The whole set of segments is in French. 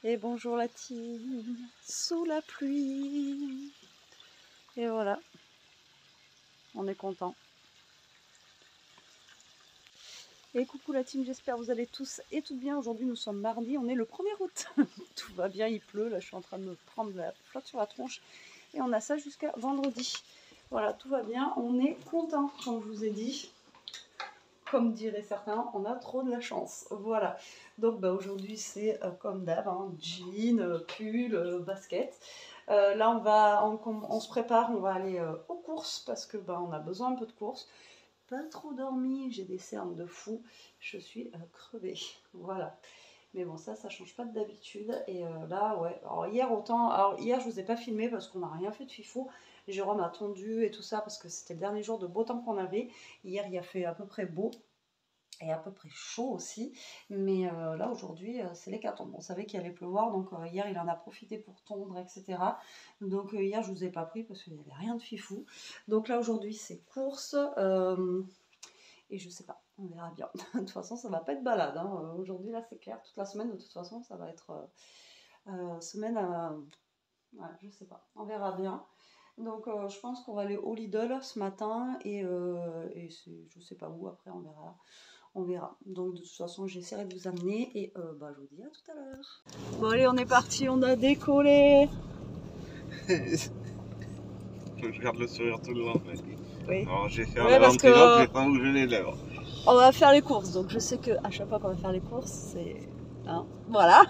Et bonjour la team, sous la pluie. Et voilà, on est content. Et coucou la team, j'espère que vous allez tous et toutes bien. Aujourd'hui nous sommes mardi, on est le 1er août. Tout va bien, il pleut, là je suis en train de me prendre la flotte sur la tronche. Et on a ça jusqu'à vendredi. Voilà, tout va bien, on est content comme je vous ai dit. Comme diraient certains, on a trop de la chance. Voilà. Donc bah, aujourd'hui c'est comme d'hab, hein, jean, pull, basket. Là on se prépare, on va aller aux courses parce que bah, on a besoin un peu de courses. Pas trop dormi, j'ai des cernes de fou, je suis crevée. Voilà. Mais bon, ça change pas d'habitude. Et là, ouais. Alors hier, je vous ai pas filmé parce qu'on n'a rien fait de fifou. Jérôme a tondu et tout ça parce que c'était le dernier jour de beau temps qu'on avait. Hier, il a fait à peu près beau et à peu près chaud aussi. Mais là, aujourd'hui, c'est l'hécatombe. On savait qu'il allait pleuvoir, donc hier, il en a profité pour tondre, etc. Donc hier, je vous ai pas pris parce qu'il n'y avait rien de fifou. Donc là, aujourd'hui, c'est course. Et je sais pas, on verra bien. De toute façon, ça va pas être balade. Hein. Aujourd'hui, là, c'est clair. Toute la semaine, de toute façon, ça va être semaine. Ouais, je sais pas. On verra bien. Donc, je pense qu'on va aller au Lidl ce matin. Et je sais pas où. Après, on verra. On verra. Donc, de toute façon, j'essaierai de vous amener. Et bah, je vous dis à tout à l'heure. Bon, allez, on est parti. On a décollé. Je garde le sourire tout le long. Oui. Alors, je vais faire la ventriloque, je vais pas bouger les lèvres. On va faire les courses, donc je sais qu'à chaque fois qu'on va faire les courses, c'est... Hein, voilà.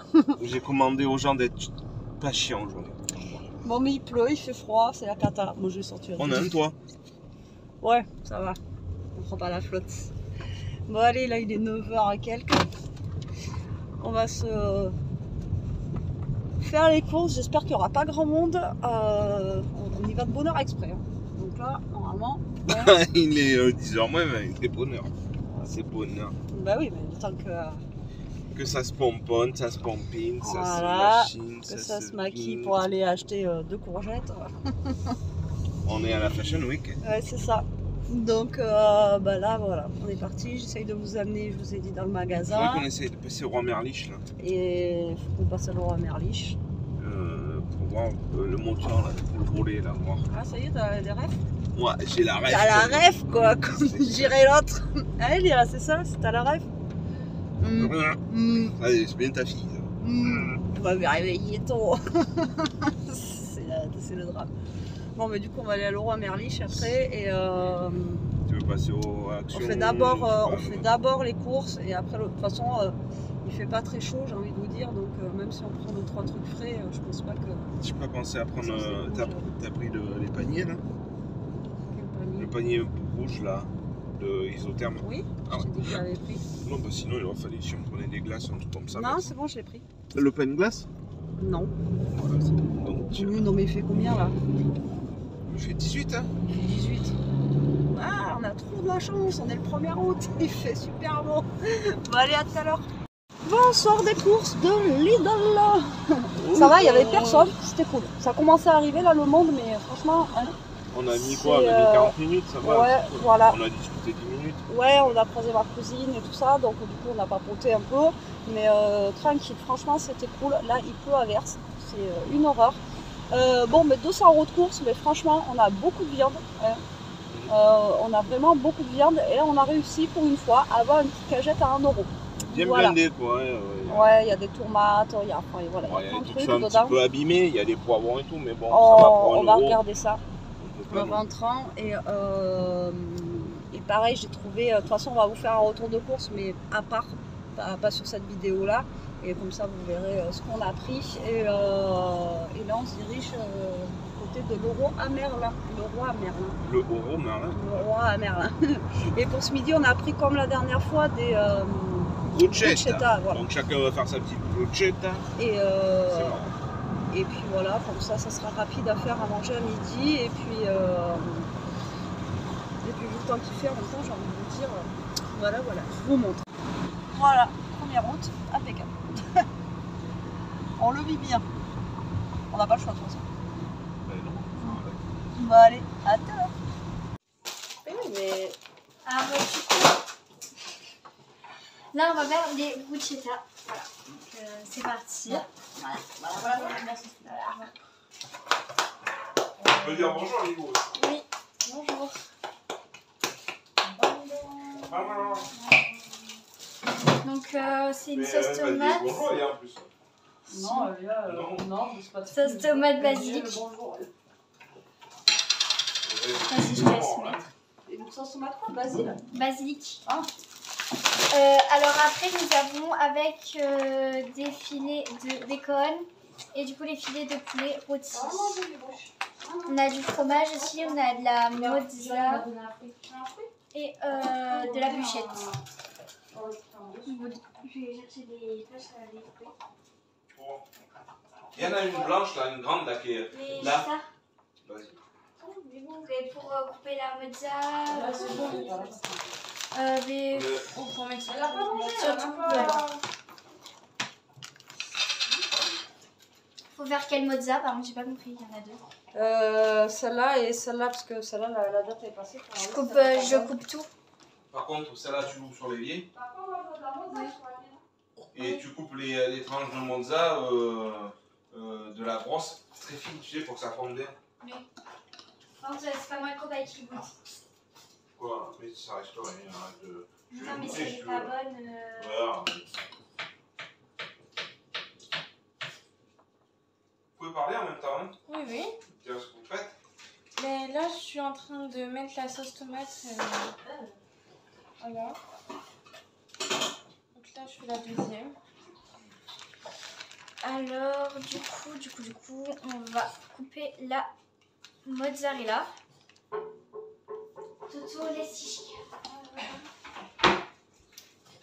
J'ai commandé aux gens d'être pas chiants aujourd'hui. Bon, mais il pleut, il fait froid, c'est la cata. Moi, je vais sortir. On a un toit. Ouais, ça va. On prend pas la flotte. Bon, allez, là, il est 9h et quelques. On va se faire les courses. J'espère qu'il n'y aura pas grand monde. On y va de bonne heure exprès. Hein. Donc là, normalement... Ouais. Il est 10h moins, mais il est bonheur. C'est bonheur. Bah oui, mais le temps que ça se pomponne, ça se pompine, voilà, ça se machine, que ça se maquille pour aller acheter 2 courgettes. On est à la Fashion Week. Ouais, c'est ça. Donc bah là, voilà, on est parti. J'essaye de vous amener, je vous ai dit, dans le magasin. C'est vrai qu'on essaye de passer au Roi Merlich là. Et il faut qu'on passe à Leroy Merlich. Pour voir le moteur là, pour le voler là, voir. Ah, ça y est, t'as des refs? Ouais, j'ai la ref. T'as la ref, quoi, comme dirait l'autre. Allez, Lira, c'est ça? T'as la ref? Allez, c'est bien ta fille. On va me réveiller tôt. C'est le drame. Bon, mais du coup, on va aller à Leroy Merlich après. Et tu veux passer aux actions? On fait d'abord les courses. Et après, de toute façon, il fait pas très chaud, j'ai envie de vous dire. Donc, même si on prend 2-3 trucs frais, je pense pas que. Tu n'as pas pensé à prendre. T'as pris les paniers là? Le panier rouge là, de isotherme. Oui, je t'ai dit que j'avais pris. Non, bah sinon il aurait fallu si on prenait des glaces, un truc comme ça. Non, c'est bon, je l'ai pris. Le pain de glace? Non. Voilà, c'est bon. Donc, Oui, non, mais il fait combien là? Il fait 18, hein? Il fait 18. Ah, on a trop de la chance, on est le 1er août, il fait super beau. Bon, allez, à tout à l'heure. Bon, on sort des courses de Lidl là. Ça va, il y avait personne, c'était cool. Ça commençait à arriver là, le monde, mais franchement... Hein, on a mis quoi? On a mis 40 minutes, ça va? Ouais, voilà. On a discuté 10 minutes. Ouais, on a croisé ma cousine et tout ça, donc du coup on a papoté un peu. Mais tranquille, franchement c'était cool. Là il pleut à verse, c'est une horreur. Bon, mais 200 € de course, mais franchement on a beaucoup de viande. Hein. On a vraiment beaucoup de viande et là on a réussi pour une fois à avoir une petite cagette à 1 €. Bien voilà. blindé quoi. Ouais, il y a des tomates, il y a, enfin, voilà, ouais, y a plein de trucs un dedans. petit peu abîmé, il y a des poivrons et tout, mais bon, ça va pour 1 €. On va regarder ça. En rentrant et pareil j'ai trouvé, de toute façon on va vous faire un retour de course mais à part, pas sur cette vidéo là et comme ça vous verrez ce qu'on a pris et là on se dirige côté de Leroy à Merlin. Le Leroy Merlin. Leroy à Merlin. Et pour ce midi on a pris comme la dernière fois des bruschetta. Voilà. Donc chacun va faire sa petite bruschetta. Et puis voilà, comme ça sera rapide à faire à manger à midi. Et puis vu le temps qu'il fait en même temps, j'ai envie de vous dire, voilà, je vous montre. Voilà, 1er août, impeccable. On le vit bien. On n'a pas le choix de toute façon. Non. Bah allez, à tout à l'heure. Mais oui, mais... Là, on va faire des bruschetta. Voilà. Donc, c'est parti. Voilà. Tu peux dire bonjour, Ligo. Oui, bonjour. Donc, c'est une sauce tomate. Bonjour, il y a en plus. Non, non, c'est pas sauce tomate basilic. Vas-y, je te laisse mettre. Et donc, sauce tomate quoi? Basilic. Ah. Alors après, nous avons avec des filets de bacon et du coup les filets de poulet rôtis. On a du fromage aussi, on a de la mozza et de la bûchette. Je vais chercher des feuilles à les couper. Il y en a une blanche là, une grande là qui est là. Vas-y. Et pour couper la mozza, mais On met elle a pas mangé, surtout, faut faire quelle mozza? Par contre, j'ai pas compris, il y en a deux. Celle-là et celle-là, parce que celle-là, la date est passée. Je coupe tout. Par contre, celle-là, tu l'ouvres sur l'évier. Par contre, on va de la mozza sur la mienne. Et tu coupes les tranches de mozza de la brosse très fine, tu sais, pour que ça fonde bien. Oui. Par contre, c'est pas moi le copain qui goûte. Quoi? Mais ça reste rien. Arrête de. Non, mais si elle est pas bonne. Voilà. Vous pouvez parler en même temps, hein? Oui, oui. Dire ce que vous faites. Mais là, je suis en train de mettre la sauce tomate. Voilà. Donc là, je fais la deuxième. Alors, du coup, on va couper la mozzarella. Toto, laisse.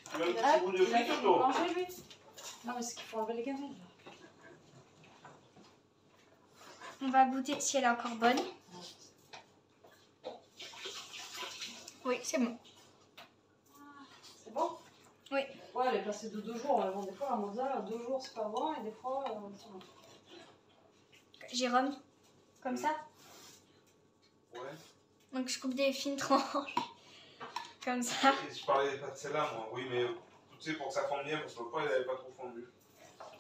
Tu veux un petit bout de frites, Toto? Manger, lui. Non, mais c'est qu'il faut enlever les gamelles. On va goûter si elle est encore bonne. Oui, c'est bon. C'est bon? Oui. Ouais, elle est passée de 2 jours. Bon, des fois, la mozza, 2 jours, c'est pas bon. Et des fois, c'est bon. Jérôme, comme ça. Ouais. Donc, je coupe des fines tranches. Comme ça. Et je parlais pas de celle-là, moi. Oui, mais tu sais, pour que ça fonde bien, parce que le poids, il n'avait pas trop fondu.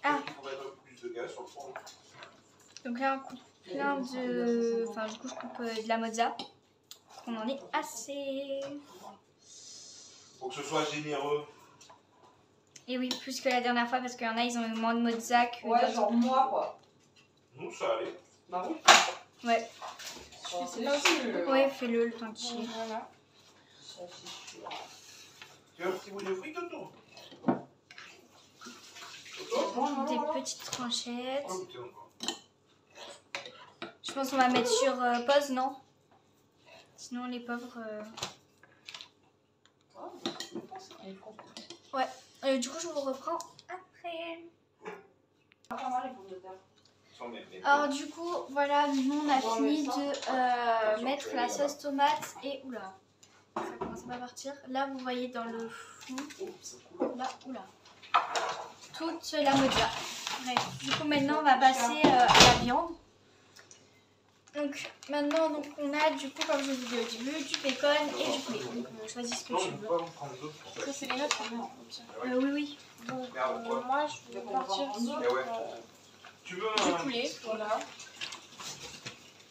Ah. Il faudrait un peu plus de gaz sur le fond. Donc là, on coupe plein de... Enfin, du coup, je coupe de la mozza. On en est assez. Faut que ce soit généreux. Et oui, plus que la dernière fois, parce qu'il y en a, ils ont eu moins de mozza que Ouais, d'autres. genre moi, quoi. Nous, ça allait. Bah oui. Ouais. C'est là aussi. Ouais, fais-le le temps qu'il... Voilà. Tu veux un petit bout de frites, Toto? Des petites tranchettes. Oh, putain, encore. Je pense qu'on va mettre sur pause, non? Sinon, les pauvres... Ouais. Du coup, je vous reprends après. Alors, du coup, voilà, nous, on a fini de mettre la sauce tomate et... Oula, ça commence à pas partir. Là, vous voyez dans le fond... Là, oula. Toute la mozza. Bref, du coup, maintenant, on va passer à la viande. Donc, maintenant, donc, on a, du coup, comme je vous ai dit au début, du bacon et du poulet. Donc, choisis ce que tu veux. Ça, c'est les nôtres. Hein. Oui, oui. Donc, moi, je vais partir sur Tu veux du poulet. Voilà.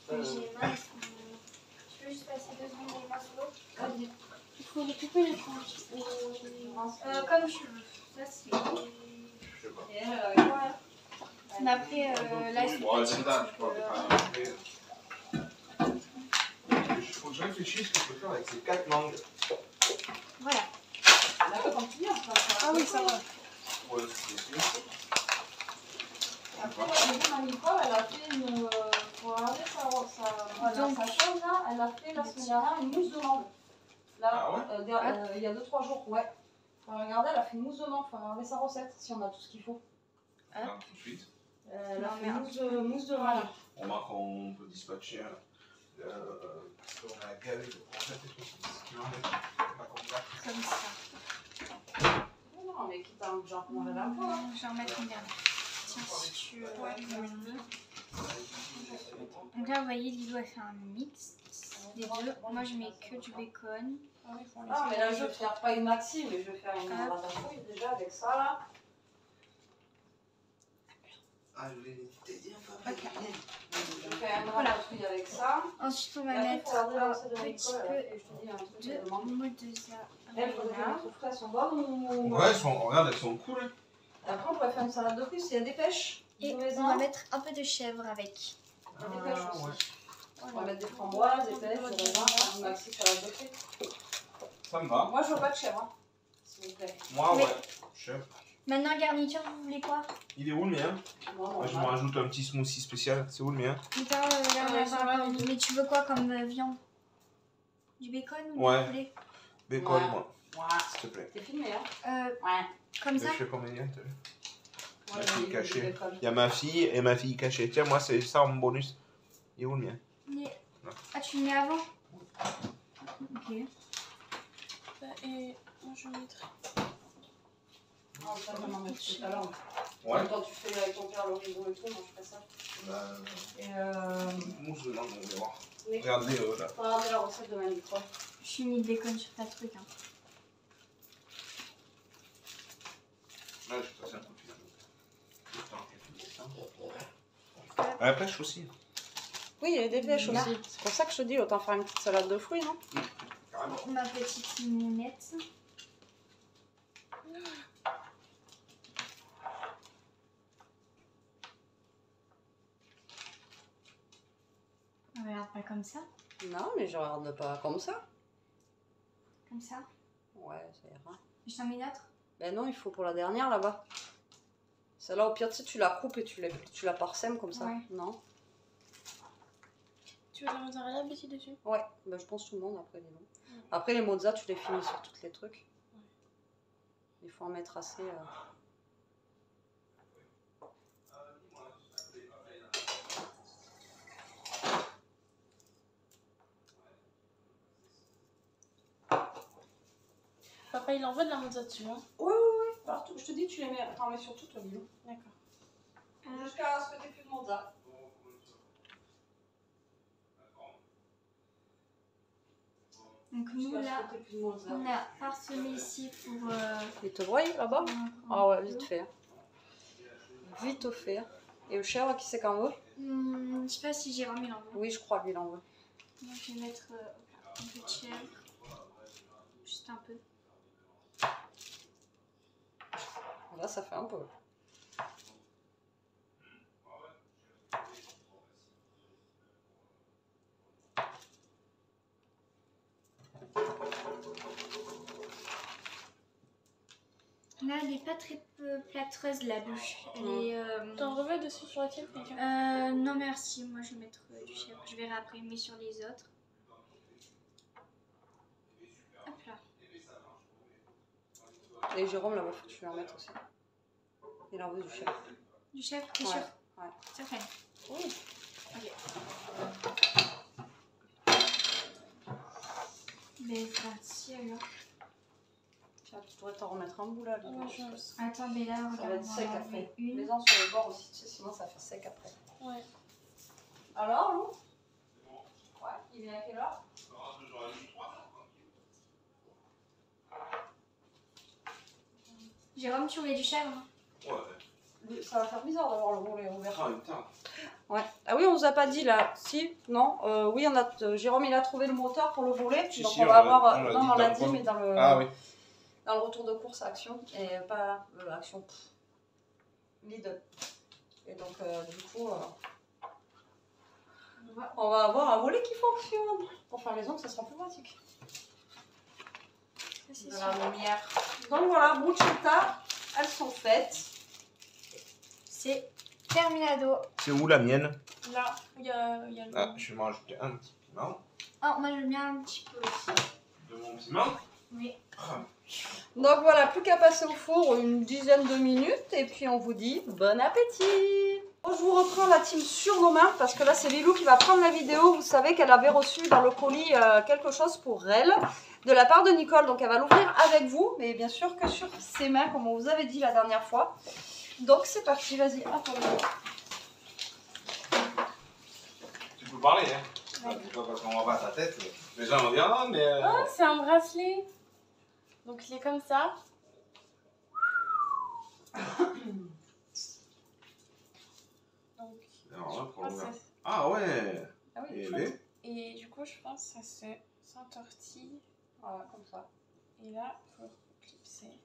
J'ai mal. Tu veux juste passer 2 secondes les mains sous l'eau? Il faut les couper les tranches. Comme tu veux. Ça, c'est... Je sais pas. Mais après, là, c'est Bon, petit. Linda, tu parles pas. Il faut que je réfléchisse ce que je peux faire avec ces 4 langues. Voilà. Ah oui, ça va. Ouais, c'est sûr. Après, j'ai vu ma Nicole, elle a fait une. Pour regarder sa chose là, elle a fait la semaine dernière une mousse de mangue. Là, Ah ouais? il y a 2-3 jours, ouais. Faut regarder, elle a fait une mousse de mangue, faut regarder sa recette si on a tout ce qu'il faut. Ah, tout de suite. Elle a fait une mousse de mangue. On remarque qu'on peut dispatcher parce qu'on a gavé de recettes et tout. Ce qui m'embête, pas comme ça. Comme ça. Non, mais quitte à genre manger la fois. Je vais en mettre une dernière. Tiens, si tu veux. Donc là, vous voyez, Lilo a fait un mix. des deux. Moi, je mets que du bacon. Ah, mais là, je vais faire pas une maxi, mais je vais faire une ratatouille déjà avec ça là. Ah, je voulais t'aider un peu. Je vais faire une ratatouille avec ça. Ensuite, on va mettre un petit peu de mozzarella. Elles, elles sont bonnes ou... Ouais, regarde, elles sont cool. Et après, on pourrait faire une salade de fruits s'il y a des pêches. Et on va mettre un peu de chèvre avec. Il y a des pêches aussi. On va mettre des framboises, des pêches, des raisins, un maxi salade de fruits. Ça me va. Moi, je veux pas de chèvre, hein, s'il vous plaît. Moi, Mais- ouais. Chef. Maintenant, garniture, vous voulez quoi? Il est où le mien? Moi, je me rajoute un petit smoothie spécial. C'est où le mien? Attends, là, on va voir. Mais tu veux quoi comme viande? Du bacon ou Ouais. du poulet? Bacon, Ouais. moi. Ouais. S'il te plaît. T'es filmé, hein? Ouais. Comme ça? Je fais combien? T'as vu? Ouais, Ma fille j'ai cachée. du bacon. Il y a ma fille et ma fille cachée. Tiens, moi, c'est ça en bonus. Il est où le mien? Ah, tu le mets avant? Ok. Et moi je mettrai. Non, ça, je vais m'en mettre tout à l'heure. Ouais. Quand tu fais avec ton père l'horizon et tout, moi, je fais ça. Et Mousse de langue, on va voir. Oui. Regardez là. faut regarder la recette de Mamie, quoi. Je suis mis le bacon sur ta truc. Hein. Ouais, je vais passer un coup de fil. À la pêche aussi. Oui, il y a des pêches aussi. C'est pour ça que je te dis, autant faire une petite salade de fruits, non? Ma petite limonette. On regarde pas comme ça. Non, mais je regarde pas comme ça. Comme ça. Ouais, ça ira. Je t'en mets une autre. Ben non, il faut pour la dernière là-bas. Celle-là, au pire, tu sais, tu la coupes et tu la parsèmes comme ça. Ouais. Non? Tu veux de la mozzarella Betty dessus? Ouais, ben je pense tout le monde après, dis donc. Après, les mozza, tu les finis sur tous les trucs. Il faut en mettre assez. Papa il envoie de la mozza dessus, hein? Oui, oui, oui. Partout. Je te dis, tu les mets. T'en mets sur tout, toi, Lilo. D'accord. Jusqu'à ce que t'aies plus de mozza. Donc nous Jusqu'à là, ce que t'aies plus de mozza. on a parsemé ici pour... Il te voit là-bas? Ah ouais, vite fait. Vite au fait. Et au chèvre, qui c'est qu'en veut? Je sais pas si Jérôme il en veut. Oui, je crois qu'il en veut. Moi je vais mettre un peu de chèvre. Juste un peu. Là, ça fait un peu. Là elle est pas très plâtreuse la bûche. Elle est... T'en remets dessus sur la tienne, quelqu'un? non merci, moi je vais mettre du chèvre. Je verrai après, mais sur les autres. Hop là. Et Jérôme, là-bas, faut que tu lui en mettes aussi. Il en veut du chèvre. Du chèvre, t'es Ouais. sûr? Ouais. Certaine. Oui. Ok. Mais c'est parti alors. Tiens, tu pourrais t'en remettre un bout là. Lilo, Ouais, parce que Attends, mais là, ça va regarde, être sec on en après. met une. Mets-en sur le bord aussi, tu sais, sinon ça fait sec après. Ouais. Alors, Lou? Ouais, il vient à quelle heure? Jérôme, tu mets du chèvre? Ouais. Ça va faire bizarre d'avoir le volet ouvert. Ah, putain. Ouais. Ah oui, on vous a pas dit là. Si? Non? Oui, on a, Jérôme, il a trouvé le moteur pour le volet. Si, donc si, on on va l'a- avoir. on l'a Non, dit on l'a dans dit, le- mais dans le. Ah oui. Dans le retour de course à Action. Et pas Action. Lidl. Et donc, du coup. On va avoir un volet qui fonctionne. Pour faire les ongles, ça sera plus pratique. Ça, c'est De sûr. la lumière. Donc voilà, bruschetta, elles sont faites. C'est terminado. C'est où la mienne? Là, il y a le... Ah, je vais m'en rajouter un petit piment. Oh, moi j'aime bien un petit peu aussi. De mon piment. Oui. Donc voilà, plus qu'à passer au four une dizaine de minutes et puis on vous dit bon appétit. Bon, je vous reprends la team sur nos mains parce que là c'est Lilou qui va prendre la vidéo. Vous savez qu'elle avait reçu dans le colis quelque chose pour elle de la part de Nicole. Donc elle va l'ouvrir avec vous, mais bien sûr que sur ses mains comme on vous avait dit la dernière fois. Donc c'est parti, vas-y, attendez. Tu peux parler, hein? C'est pas parce qu'on voit pas ta tête. Les gens vont dire, ah, mais. Oh, c'est un bracelet. Donc il est comme ça. Donc, Alors, là, pour ah, ouvrir. ça- Ah ouais. Ah oui, Et chouette. bien. et du coup, je pense que ça se s'entortille. Voilà, comme ça. Et là, pour clipser.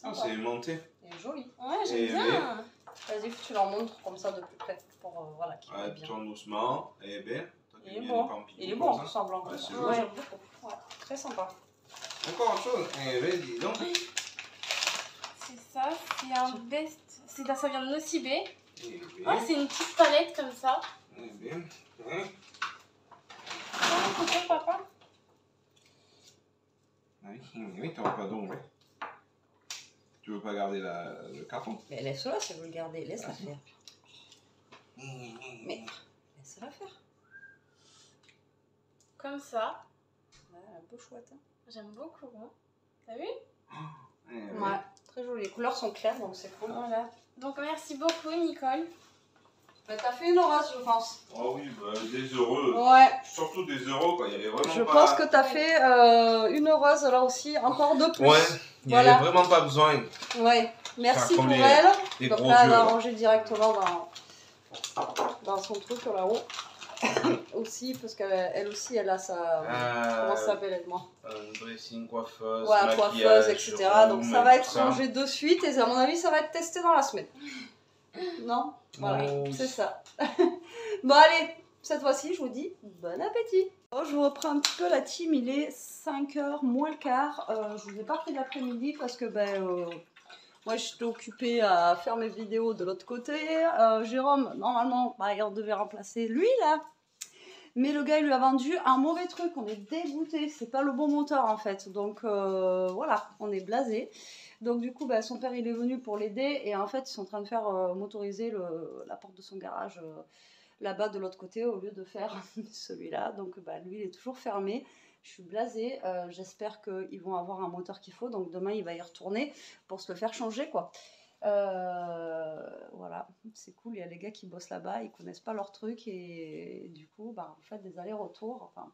Ah, c'est aimanté. Il est joli. Ouais, j'aime Et bien. Vas-y, tu leur montres comme ça de plus près pour voilà, qu'il Ouais, est bien. tourne doucement. Et bien. Il est bon. Il est bon, tout semblant. Ouais, c'est Ouais, joli. j'aime beaucoup. Ouais, très sympa. Encore autre chose. Eh bien, dis donc. C'est ça, c'est un best. Ça vient de Nocibé. Eh Ah, bien. c'est une petite palette comme ça. Eh bien. Hein. Ah, c'est quoi, papa? Ah oui, t'auras pas d'ongles. Tu veux pas garder le carton? Mais laisse-la si vous le gardez, laisse-la faire. Mais laisse-la faire. Comme ça. Ouais, un peu chouette. Hein. J'aime beaucoup. Hein. T'as vu? Eh bien. Ouais, très joli. Les couleurs sont claires donc c'est cool. Voilà. Donc merci beaucoup, Nicole. Mais t'as fait une heureuse, je pense. Oh oui, bah, des heureux. Ouais, Surtout des heureux, quoi. Il y avait vraiment je pas... pense que t'as fait une heureuse là aussi, encore de plus. Ouais, il n'y Voilà. avait vraiment pas besoin. Ouais, merci Faire pour comme elle. Les Donc gros là, yeux. elle a là. rangé directement dans son truc là-haut. Aussi, parce qu'elle aussi, elle a sa. Comment ça s'appelle, aide-moi? Un dressing, coiffeuse, Ouais, maquillage, coiffeuse, etc. Donc room ça et va tout être ça. rangé de suite et à mon avis, ça va être testé dans la semaine. Non? Voilà, Oui. c'est ça. Bon, allez, cette fois-ci, je vous dis bon appétit. Oh, je vous reprends un petit peu la team, il est 5h moins le quart. Je vous ai pas pris de l'après-midi parce que moi j'étais occupée à faire mes vidéos de l'autre côté. Jérôme, normalement, il devait remplacer lui là. Mais le gars il lui a vendu un mauvais truc, on est dégoûté, c'est pas le bon moteur en fait. Donc voilà, on est blasé. Donc du coup, son père il est venu pour l'aider et en fait ils sont en train de faire motoriser la porte de son garage là-bas de l'autre côté au lieu de faire celui-là. Donc lui il est toujours fermé. Je suis blasée, j'espère qu'ils vont avoir un moteur qu'il faut. Donc demain il va y retourner pour se le faire changer quoi. Voilà, c'est cool, il y a les gars qui bossent là-bas, ils connaissent pas leur truc et du coup, on fait des allers-retours. Enfin,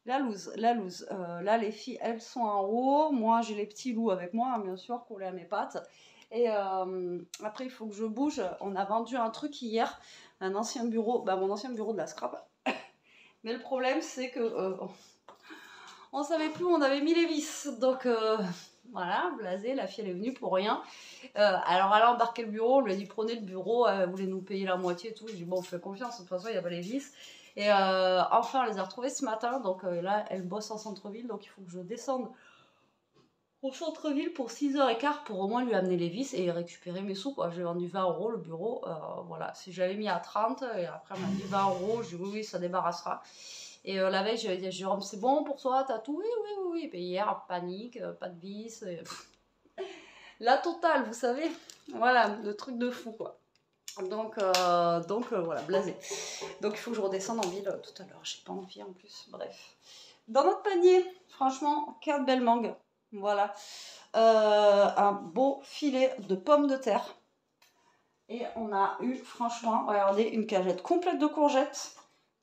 la loose. Là, les filles, elles sont en haut. Moi, j'ai les petits loups avec moi, bien sûr, collés à mes pattes. Et après, il faut que je bouge. On a vendu un truc hier, un ancien bureau, mon ancien bureau de la scrap. Mais le problème, c'est que on savait plus où on avait mis les vis. Donc voilà, blasé, la fille elle est venue pour rien. Alors elle a embarqué le bureau, on lui a dit prenez le bureau, elle voulait nous payer la moitié et tout. Je dis bon, on fait confiance, de toute façon il n'y a pas les vis. Et enfin, on les a retrouvés ce matin, donc là elle bosse en centre-ville, donc il faut que je descende au centre-ville pour 6h15 pour au moins lui amener les vis et récupérer mes sous. J'ai vendu 20 € le bureau, voilà. Si j'avais mis à 30 et après elle m'a dit 20 €, je dis oui, ça débarrassera. Et la veille, je lui ai dit à Jérôme, c'est bon pour toi, t'as tout? Oui. Et puis hier, panique, pas de vis. La totale, vous savez. Voilà, le truc de fou, quoi. Donc voilà, blasé. Donc il faut que je redescende en ville tout à l'heure. J'ai pas envie en plus, bref. Dans notre panier, franchement, 4 belles mangues. Voilà. Un beau filet de pommes de terre. Et on a eu, franchement, regardez, une cagette complète de courgettes.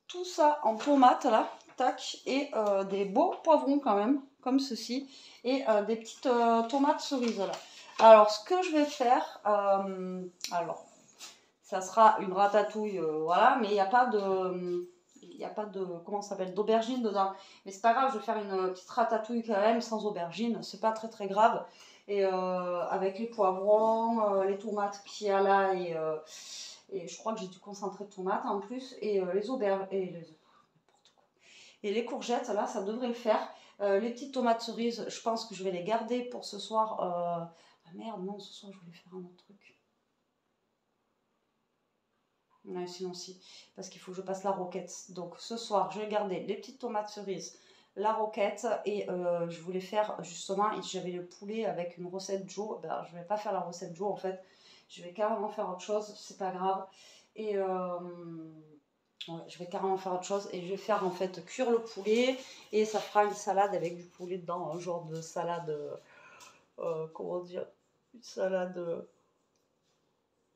Tout ça en tomates là, tac, et des beaux poivrons quand même, comme ceci, et des petites tomates cerises là. Alors ce que je vais faire, alors ça sera une ratatouille, voilà, mais il n'y a pas de, comment ça s'appelle, d'aubergine dedans. Mais c'est pas grave, je vais faire une petite ratatouille quand même sans aubergine, c'est pas très très grave. Et avec les poivrons, les tomates qu'il y a là et je crois que j'ai du concentré de tomate en plus. Et les auberges. Et les courgettes, là, ça devrait le faire. Les petites tomates cerises, je pense que je vais les garder pour ce soir. Ah merde, non, ce soir, je voulais faire un autre truc. Ouais, sinon, si. Parce qu'il faut que je passe la roquette. Donc, ce soir, je vais garder les petites tomates cerises, la roquette. Et je voulais faire, justement, j'avais le poulet avec une recette Joe. Je vais pas faire la recette Joe, en fait. Je vais carrément faire autre chose, c'est pas grave. Et ouais, je vais carrément faire autre chose. Et je vais faire en fait cuire le poulet. Et ça fera une salade avec du poulet dedans. Un genre de salade. Comment dire? Une salade.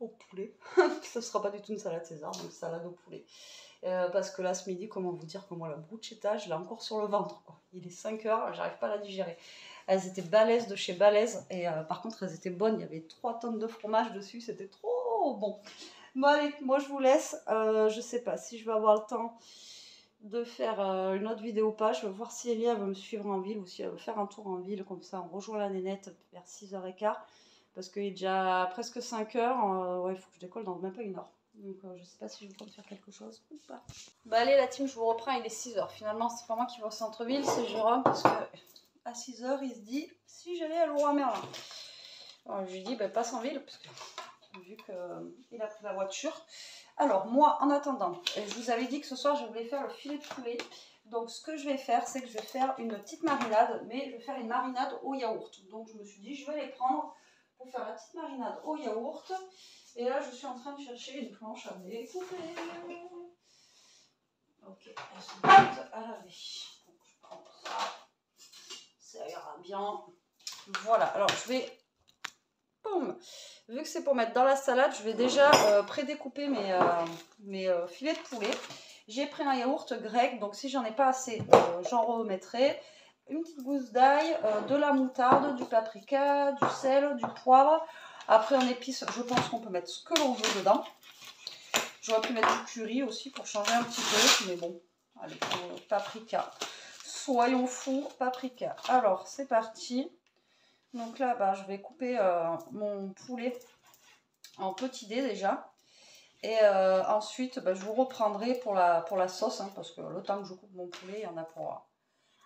au poulet. Ce ne sera pas du tout une salade César, donc salade au poulet. Parce que là, ce midi, comment vous dire que moi, la bruschetta, je l'ai encore sur le ventre, quoi. Il est 5 h, j'arrive pas à la digérer. Elles étaient balèzes de chez Balèze, et par contre, elles étaient bonnes. Il y avait 3 tonnes de fromage dessus, c'était trop bon. Bon, allez, moi, je vous laisse. Je sais pas si je vais avoir le temps de faire une autre vidéo ou pas. Je vais voir si Elia veut me suivre en ville ou si elle veut faire un tour en ville, comme ça, on rejoint la nénette vers 6 h 15. Parce qu'il est déjà presque 5 h, ouais, il faut que je décolle dans même pas 1 heure. Donc je sais pas si je vais faire quelque chose ou pas. Bah allez la team, je vous reprends, il est 6 h. Finalement c'est pas moi qui vais au centre-ville, c'est Jérôme parce que à 6 h il se dit si j'allais à Leroy Merlin. Alors je lui dis bah, passe en ville parce que vu qu'il a pris la voiture. Alors moi en attendant, je vous avais dit que ce soir je voulais faire le filet de poulet. Donc ce que je vais faire c'est que je vais faire une petite marinade, mais je vais faire une marinade au yaourt. Donc je me suis dit je vais les prendre pour faire la petite marinade au yaourt. Et là, je suis en train de chercher une planche à découper. Ok, elles sont toutes à laver. Donc, je prends ça. Ça ira bien. Voilà, alors je vais... Boum. Vu que c'est pour mettre dans la salade, je vais déjà pré-découper mes filets de poulet. J'ai pris un yaourt grec, donc si j'en ai pas assez, j'en remettrai. Une petite gousse d'ail, de la moutarde, du paprika, du sel, du poivre. Après en épices, je pense qu'on peut mettre ce que l'on veut dedans. J'aurais pu mettre du curry aussi pour changer un petit peu, mais bon, allez, paprika. Soyons fous, paprika. Alors, c'est parti. Donc là, bah, je vais couper mon poulet en petits dés déjà. Et ensuite, bah, je vous reprendrai pour la sauce, hein, parce que le temps que je coupe mon poulet, il y en a pour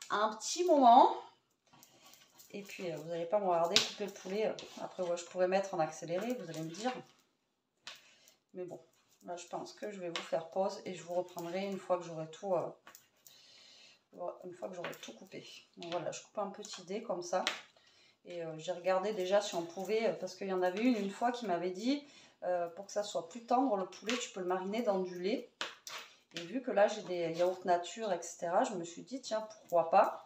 un petit moment. Et puis, vous n'allez pas me regarder couper le poulet. Après, ouais, je pourrais mettre en accéléré, vous allez me dire. Mais bon, là, je pense que je vais vous faire pause et je vous reprendrai une fois que j'aurai tout, coupé. Donc voilà, je coupe un petit dé comme ça. Et j'ai regardé déjà si on pouvait, parce qu'il y en avait une fois qui m'avait dit, pour que ça soit plus tendre, le poulet, tu peux le mariner dans du lait. Et vu que là, j'ai des yaourts nature, etc., je me suis dit, tiens, pourquoi pas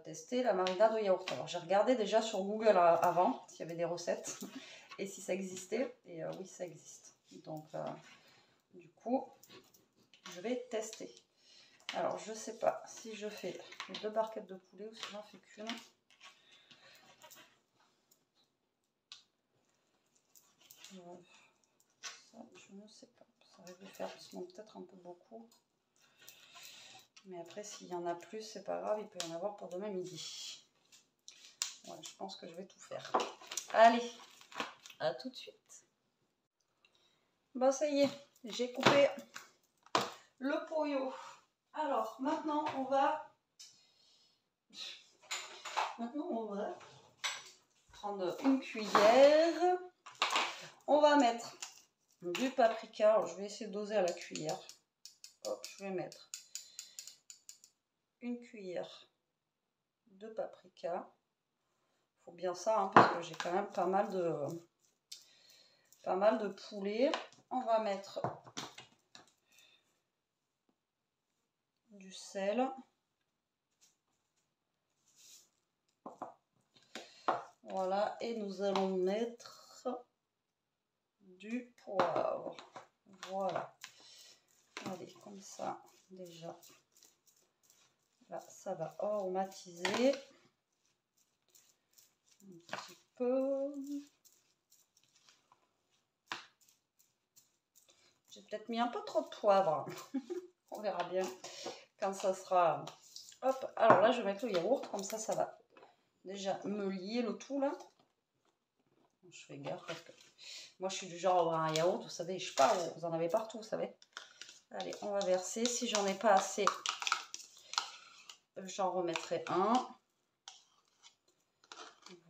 tester la marinade au yaourt. Alors j'ai regardé déjà sur Google avant s'il y avait des recettes et si ça existait, et oui ça existe, donc du coup je vais tester. Alors je sais pas si je fais les 2 barquettes de poulet ou si j'en fais qu'une. Ça je ne sais pas, ça risque de faire peut-être un peu beaucoup. Mais après, s'il y en a plus, c'est pas grave, il peut y en avoir pour demain midi. Ouais, je pense que je vais tout faire. Allez, à tout de suite. Bon, ça y est, j'ai coupé le pollo. Alors, maintenant, on va prendre une cuillère. On va mettre du paprika. Alors, je vais essayer de doser à la cuillère. Hop, je vais mettre une cuillère de paprika. Il faut bien ça, hein, parce que j'ai quand même pas mal de poulet. On va mettre du sel. Voilà, et nous allons mettre du poivre. Voilà. Allez, comme ça, déjà. Là, ça va aromatiser un petit peu. J'ai peut-être mis un peu trop de poivre. On verra bien quand ça sera. Hop, alors là, je vais mettre le yaourt, comme ça, ça va déjà me lier le tout là. Je fais gaffe parce que moi, je suis du genre à avoir un yaourt, vous savez, je sais pas, vous en avez partout, vous savez. Allez, on va verser. Si j'en ai pas assez, j'en remettrai un.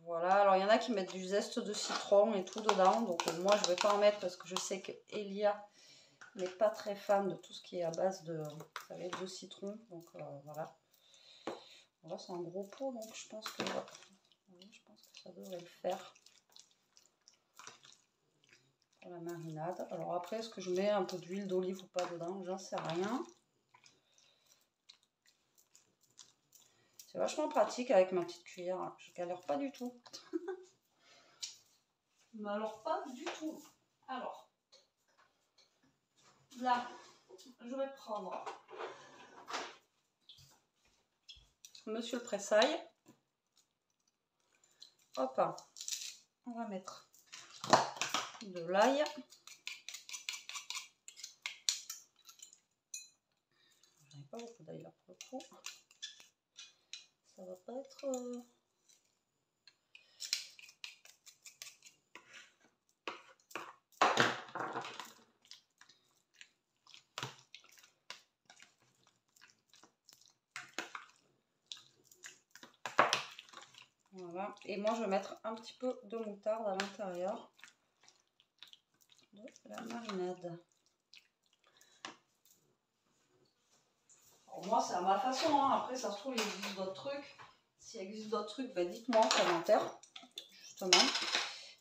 Voilà, alors il y en a qui mettent du zeste de citron et tout dedans, donc moi je vais pas en mettre parce que je sais que Elia n'est pas très fan de tout ce qui est à base de, vous savez, de citron, donc voilà. Là c'est un gros pot, donc je pense que ça devrait le faire pour la marinade. Alors après, est-ce que je mets un peu d'huile d'olive ou pas dedans? J'en sais rien. C'est vachement pratique avec ma petite cuillère, je galère pas du tout. Mais alors pas du tout. Alors, là, je vais prendre Monsieur le Pressaille. Hop, on va mettre de l'ail. J'en ai pas beaucoup d'ail là pour le coup. Ça va pas être... Voilà. Et moi, je vais mettre un petit peu de moutarde à l'intérieur de la marinade. Alors moi, c'est à ma façon. Hein. Après, ça se trouve, il existe d'autres trucs. S'il existe d'autres trucs, ben, dites-moi en commentaire, justement.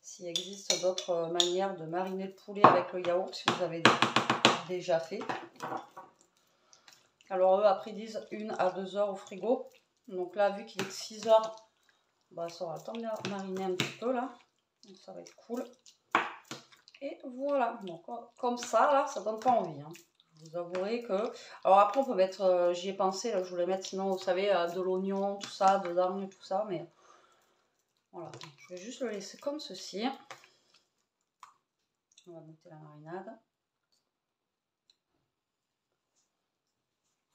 S'il existe d'autres manières de mariner le poulet avec le yaourt, si vous avez déjà fait. Alors eux, après, ils disent 1 à 2 heures au frigo. Donc là, vu qu'il est 6 heures, bah, ça aura le temps de mariner un petit peu là. Donc ça va être cool. Et voilà. Donc comme ça, là, ça donne pas envie. Hein. Vous avouerez que... Alors après, on peut mettre... j'y ai pensé, là, je voulais mettre sinon, vous savez, de l'oignon, tout ça, dedans et tout ça. Mais voilà. Je vais juste le laisser comme ceci. On va monter la marinade.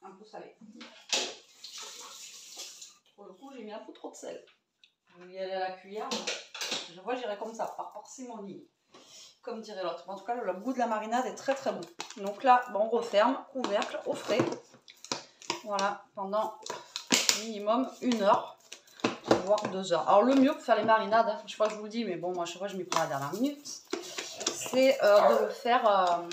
Un peu salé. Pour le coup, j'ai mis un peu trop de sel. Je vais y aller à la cuillère. Je vois, j'irai comme ça, par parcimonie. Comme dirait l'autre. En tout cas, le goût de la marinade est très très bon. Donc là, bon, on referme, couvercle au frais. Voilà, pendant minimum 1 heure, voire 2 heures. Alors le mieux pour faire les marinades, hein, je sais pas que je vous le dis, mais bon, moi, chaque fois, je m'y prends à la dernière minute. C'est de le faire...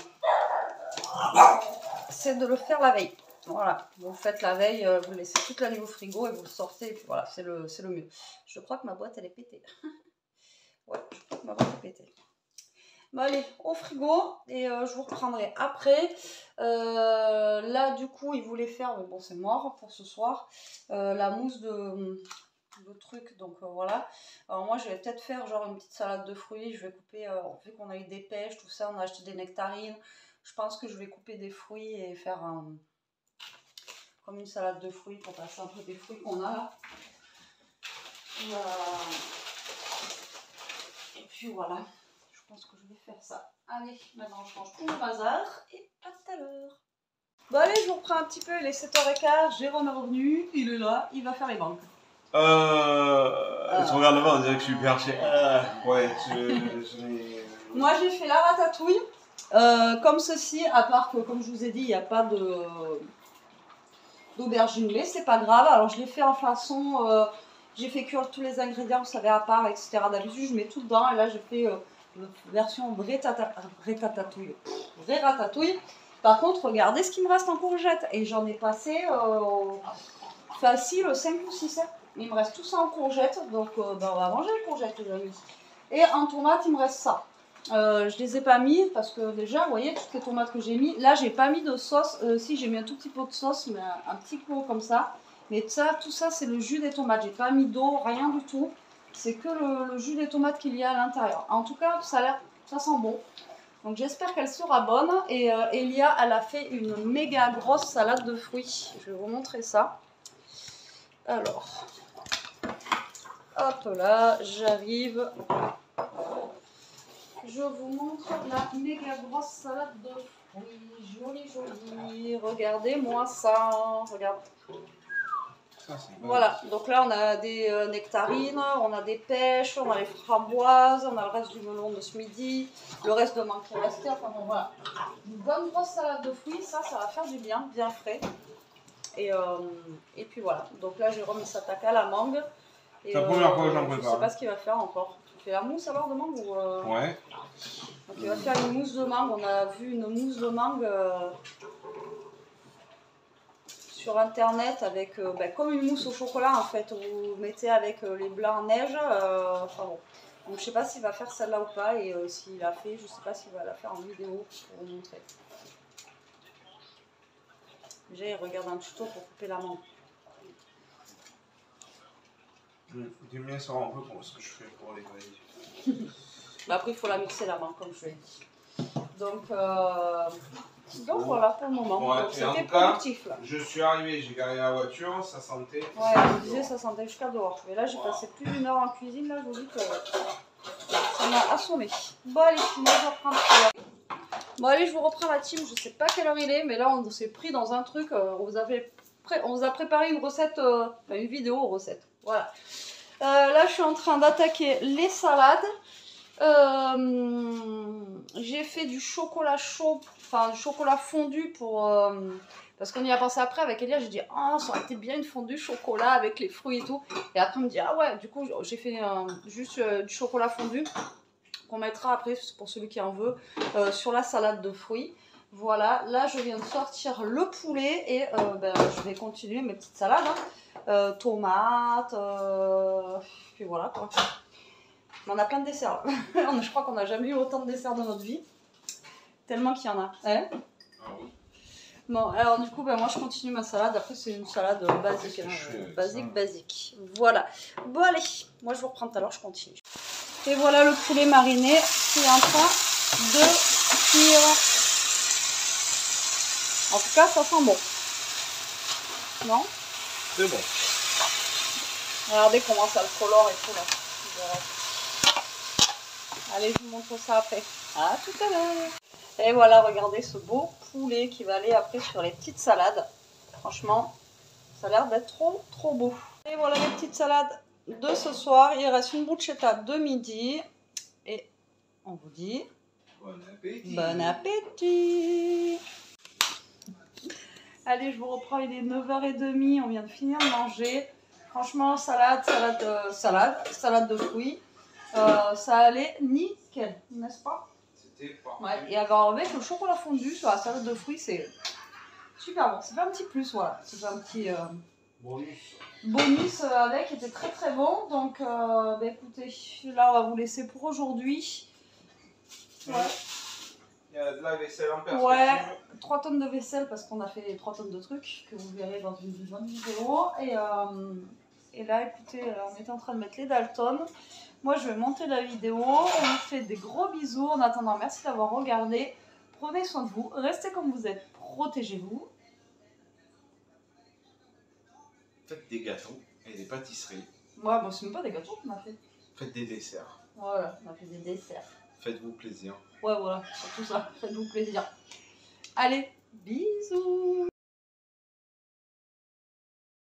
c'est de le faire la veille. Voilà, vous le faites la veille, vous le laissez toute la nuit au frigo et vous le sortez. Et puis voilà, c'est le mieux. Je crois que ma boîte, elle est pétée. Ouais, je crois que ma boîte est pétée. Bon, allez, au frigo et je vous reprendrai après. Là, du coup, ils voulaient faire, bon, c'est mort pour ce soir, la mousse de truc. Donc voilà. Alors moi, je vais peut-être faire genre une petite salade de fruits. Je vais couper, vu qu'on a eu des pêches, tout ça, on a acheté des nectarines. Je pense que je vais couper des fruits et faire comme une salade de fruits pour passer un peu des fruits qu'on a là. Et puis voilà. Je pense que je vais faire ça. Allez, maintenant je range tout le bazar et à tout à l'heure. Bon allez, je vous reprends un petit peu, il est 7h15, Jérôme est revenu, il est là, il va faire les banques. Tu regardes là-bas, on dirait que je suis perché. Ouais, Moi j'ai fait la ratatouille, comme ceci, à part que comme je vous ai dit, il n'y a pas d'aubergine lait, c'est pas grave. Alors je l'ai fait en façon, j'ai fait cuire tous les ingrédients, vous savez, à part, etc. D'habitude je mets tout dedans et là j'ai fait version vraie ratatouille. Par contre, regardez ce qu'il me reste en courgettes. Et j'en ai passé facile 5 ou 6. Il me reste tout ça en courgettes. Donc on va manger les courgettes, les amis. Et en tomates, il me reste ça. Je les ai pas mis parce que déjà, vous voyez, toutes les tomates que j'ai mis. Là, j'ai pas mis de sauce. Si, j'ai mis un tout petit pot de sauce, mais un petit pot comme ça. Mais ça, tout ça, c'est le jus des tomates. J'ai pas mis d'eau, rien du tout. C'est que le jus des tomates qu'il y a à l'intérieur. En tout cas, ça sent bon. Donc j'espère qu'elle sera bonne. Et Elia, elle a fait une méga grosse salade de fruits. Je vais vous montrer ça. Alors, hop là, j'arrive. Je vous montre la méga grosse salade de fruits. Jolie, jolie. Regardez-moi ça. Regardez. Voilà, donc là on a des nectarines, on a des pêches, on a les framboises, on a le reste du melon de ce midi, le reste de mangue qui est resté, enfin bon voilà. Une bonne grosse salade de fruits, ça va faire du bien, bien frais. Et puis voilà, donc là Jérôme il s'attaque à la mangue. C'est la première fois que j'en prépare. Je sais pas ce qu'il va faire encore. Tu fais la mousse alors de mangue ou Ouais. Donc il va faire une mousse de mangue, on a vu une mousse de mangue... sur internet avec comme une mousse au chocolat en fait, vous mettez avec les blancs en neige, enfin bon. Donc je sais pas s'il va faire celle-là ou pas et s'il a fait, je sais pas s'il va la faire en vidéo pour vous montrer. Déjà il regarde un tuto pour couper la mangue. J'aime bien savoir un peu ce que je fais pour les vailles. Mais après, il faut la mixer la main, comme je l'ai dit. Donc voilà pour le moment. Bon, Donc, et en c'était tout cas, productif là. Je suis arrivé, j'ai garé la voiture, ça sentait. Ouais, je vous disais, ça sentait jusqu'à dehors. Mais là, j'ai passé plus d'une heure en cuisine. Là, je vous dis que ça m'a assommé. Bon, allez, moi je reprends tout à l'heure. Bon, allez, je vous reprends la team. Je sais pas quelle heure il est, mais là, on s'est pris dans un truc. On vous a préparé une recette, une vidéo recette. Voilà. Là, je suis en train d'attaquer les salades. J'ai fait du chocolat chaud, enfin du chocolat fondu pour parce qu'on y a pensé après avec Elia. J'ai dit ah, ça aurait été bien une fondue chocolat avec les fruits et tout, et après on me dit ah ouais, du coup j'ai fait juste du chocolat fondu qu'on mettra après pour celui qui en veut sur la salade de fruits. Voilà, là je viens de sortir le poulet et je vais continuer mes petites salades, hein. Tomates, puis voilà quoi. On a plein de desserts. Je crois qu'on n'a jamais eu autant de desserts dans notre vie. Tellement qu'il y en a. Hein? Ah oui. Bon, alors du coup, moi je continue ma salade. Après, c'est une salade basique. Basique. Voilà. Bon, allez. Moi je vous reprends tout à l'heure, je continue. Et voilà le poulet mariné qui est en train de cuire. En tout cas, ça sent bon. Non? C'est bon. Regardez comment ça le colore et tout là. Allez, je vous montre ça après. À tout à l'heure. Et voilà, regardez ce beau poulet qui va aller après sur les petites salades. Franchement, ça a l'air d'être trop beau. Et voilà les petites salades de ce soir. Il reste une bruschetta de midi. Et on vous dit Bon appétit. bon appétit. Allez, je vous reprends, il est 9h30. On vient de finir de manger. Franchement, salade de fruits. Ça allait nickel, n'est-ce pas? C'était parfait. Ouais, et avec le chocolat fondu sur la salade de fruits, c'est super bon. C'est pas un petit plus, voilà. C'est pas un petit bonus avec, qui était très bon. Donc, écoutez, là, on va vous laisser pour aujourd'hui. Ouais. Il y a de la vaisselle en perspective. Ouais, 3 tonnes de vaisselle parce qu'on a fait 3 tonnes de trucs que vous verrez dans une bonne vidéo. Et là, écoutez, on était en train de mettre les Dalton. Moi, je vais monter la vidéo. On vous fait des gros bisous. En attendant, merci d'avoir regardé. Prenez soin de vous. Restez comme vous êtes. Protégez-vous. Faites des gâteaux et des pâtisseries. Ouais, bon, c'est même pas des gâteaux qu'on a fait. Faites des desserts. Voilà, on a fait des desserts. Faites-vous plaisir. Ouais, voilà, surtout ça. Faites-vous plaisir. Allez, bisous.